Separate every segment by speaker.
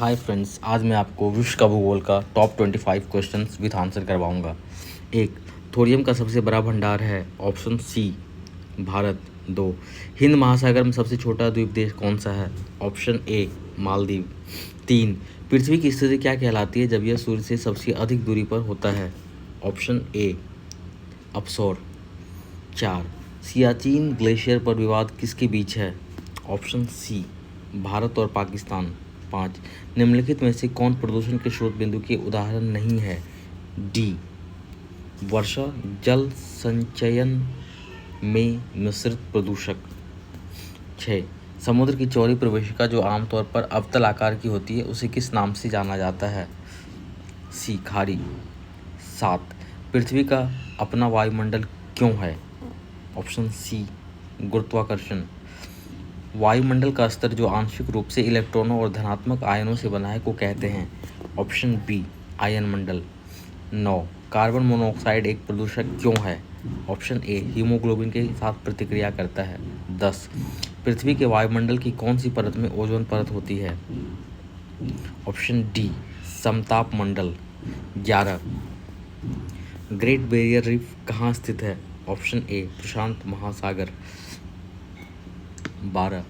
Speaker 1: Hi friends, आज मैं आपको विश्व का भूगोल का टॉप 25 क्वेश्चंस विथ आंसर करवाऊंगा। एक, थोरियम का सबसे बड़ा भंडार है। Option C Bharat. दो, हिंद महासागर में सबसे छोटा द्वीप देश कौन सा है? ऑप्शन ए मालदीव। तीन, पृथ्वी की स्थिति क्या कहलाती है जब यह सूर्य से सबसे अधिक दूरी पर होता है? ऑप्शन ए अपसौर। चार, सियाचिन ग्लेशियर पर विवाद किसके बीच है? ऑप्शन सी भारत और पाकिस्तान। पाँच, निम्नलिखित में से कौन प्रदूषण के स्रोत बिंदु के उदाहरण नहीं है? डी वर्षा जल संचयन में मिश्रित प्रदूषक। 6, समुद्र की चौड़ी प्रवेशिका जो आमतौर पर अवतल आकार की होती है उसे किस नाम से जाना जाता है? सी खाड़ी। 7, पृथ्वी का अपना वायुमंडल क्यों है? ऑप्शन सी गुरुत्वाकर्षण। वायुमंडल का स्तर जो आंशिक रूप से इलेक्ट्रॉनों और धनात्मक आयनों से बना है को कहते हैं? ऑप्शन बी आयन मंडल। 9, कार्बन मोनोऑक्साइड एक प्रदूषक क्यों है? ऑप्शन ए हीमोग्लोबिन के साथ प्रतिक्रिया करता है। 10, पृथ्वी के वायुमंडल की कौन सी परत में ओजोन परत होती है? ऑप्शन डी समताप मंडल। 11, ग्रेट बैरियर रीफ कहाँ स्थित है? ऑप्शन ए प्रशांत महासागर। 12,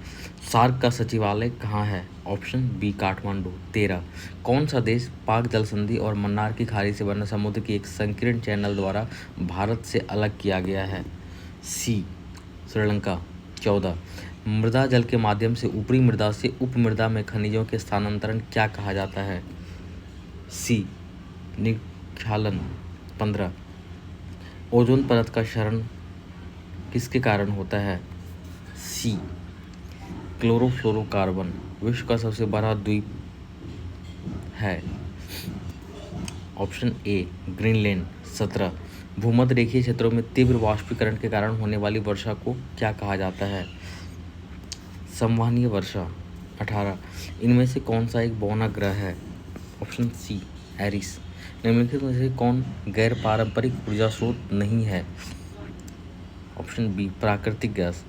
Speaker 1: सार्क का सचिवालय कहाँ है? Option B Kathmandu. 13, कौन सा देश पाक जल संधि और मन्नार की खाड़ी से बना समुद्र की एक संकीर्ण चैनल द्वारा भारत से अलग किया गया है? सी श्रीलंका। 14, मृदा जल के माध्यम से ऊपरी मृदा से उपमृदा में खनिजों के स्थानांतरण क्या कहा जाता है? सी निक्षालन। 15, ओजोन परत का क्षरण किसके कारण होता है? C chlorofluorocarbon. विश्व का सबसे बड़ा द्वीप है? ऑप्शन ए ग्रीनलैंड। 17, भूमध्य रेखीय क्षेत्रों में तीव्र वाष्पीकरण के कारण होने वाली वर्षा को क्या कहा जाता है? संवहनीय वर्षा। 18, इनमें से कौन सा एक बौना ग्रह है? Option C Eris. निम्नलिखित में से कौन गैर पारंपरिक ऊर्जा स्रोत नहीं है? ऑप्शन बी प्राकृतिक गैस।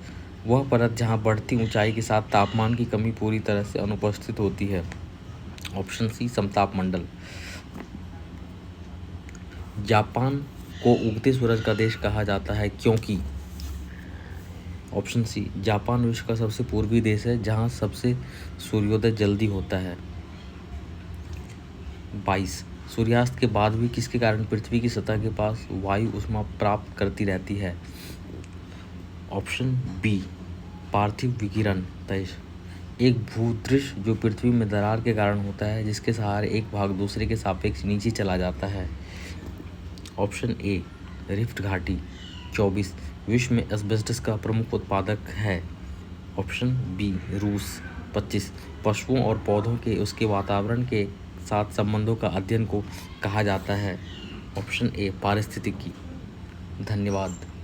Speaker 1: वह परत जहां बढ़ती ऊंचाई के साथ तापमान की कमी पूरी तरह से अनुपस्थित होती है? ऑप्शन सी समताप मंडल। जापान को उगते सूरज का देश कहा जाता है क्योंकि? ऑप्शन सी जापान विश्व का सबसे पूर्वी देश है जहां सबसे सूर्योदय जल्दी होता है। 22, सूर्यास्त के बाद भी किसके कारण पृथ्वी की सतह के पास वायु ऊष्मा प्राप्त करती रहती है? ऑप्शन बी पार्थिव विकिरण। 23, एक भूदृश्य जो पृथ्वी में दरार के कारण होता है जिसके सहारे एक भाग दूसरे के सापेक्ष नीचे चला जाता है? ऑप्शन ए रिफ्ट घाटी। 24, विश्व में एस्बेस्टस का प्रमुख उत्पादक है? ऑप्शन बी रूस। 25, पशुओं और पौधों के उसके वातावरण के साथ संबंधों का अध्ययन को कहा जाता है? ऑप्शन ए पारिस्थितिकी। धन्यवाद।